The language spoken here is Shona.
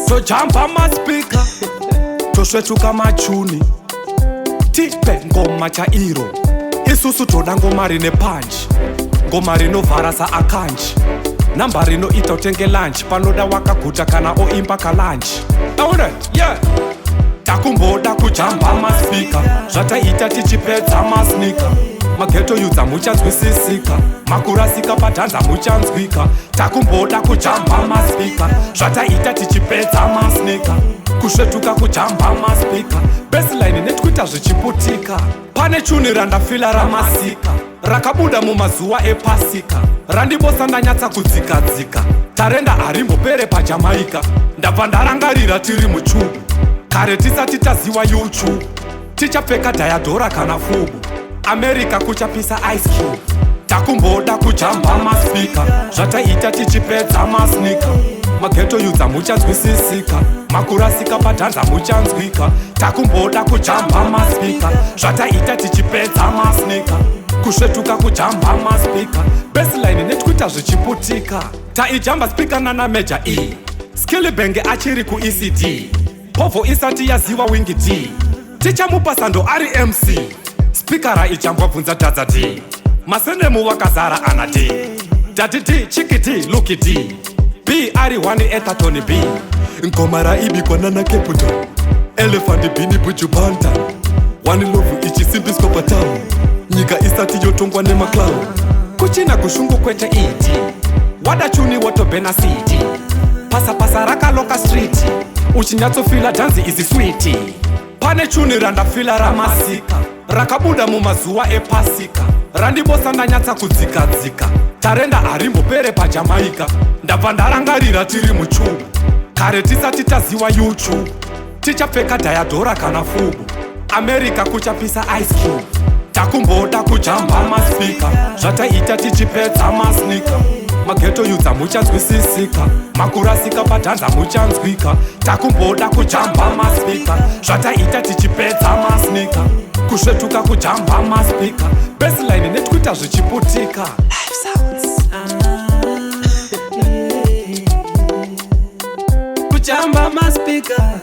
tojamba maspika tosvetuka machuni tipe ngoma chairo isusu toda ngoma rine panji ngoma rinovhara saakanji namba rinoita utenge lunch panoda wakaguta kana oimba kalanchi yeah. Takumboda kujamba maspika zvataita tichipedza masnika mageto yudza muchanzwisisika makurasika padhanza muchanzwika takumboda kujamba maspika zvataita tichipedza masnika kusvetuka kujamba maspika baseline netwita zvichiputika pane chuni randafila ramasika rakabuda mumazuva epasika randibosa ndanyatsa kudzikadzika tarenda harimbopere pajamaika ndabva ndarangarira tiri muchubu kare tisati taziwa YouTube tichapfeka dhayadhora kana fubu America kuchapisa ice cube takumboda kujamba maspika zvataita tichipedza masnika mageto yudza muchanzwisisika makurasika padhanza muchanzwika takumboda kujamba maspika zvataita tichipedza masnika kusvetuka kujamba maspika baseline netwita zvichiputika taijamba spika nana meja E skillibenge achiri kuECD povo isati yaziva wingi D tichamupa sando ari MC spikara ichambwa bvunza tadza D masenemu wakazara ana D dati D chiki D luki D B ari 1 etatoni B ngoma raibikwa nana Capital Elephant bini bujubanta wani lovu ichisimbiswa patamu nyika isati yotongwa nemaklau kuchina kushungu kwete ED wada chuni wotobena CD pasapasa rakaloka street uchinyatsofila dhanzi izi switi pane chuni randafila ramasika rakabuda mumazuva epasika randibosa ndanyatsa kudzikadzika tarenda harimbopere pajamaika ndabva ndarangarira tiri muchubu kare tisati taziwa YouTube tichapfeka dhayadhora kana fubu America kuchapisa ice cube takumboda kujamba maspika zvataita tichipedza masnika mageto yudza muchanzwisisika makurasika padhanza muchanzwika takumboda kujamba maspika zvataita tichipedza masnika kusvetuka kujamba maspika baseline netwita zvichiputika Kujamba maspika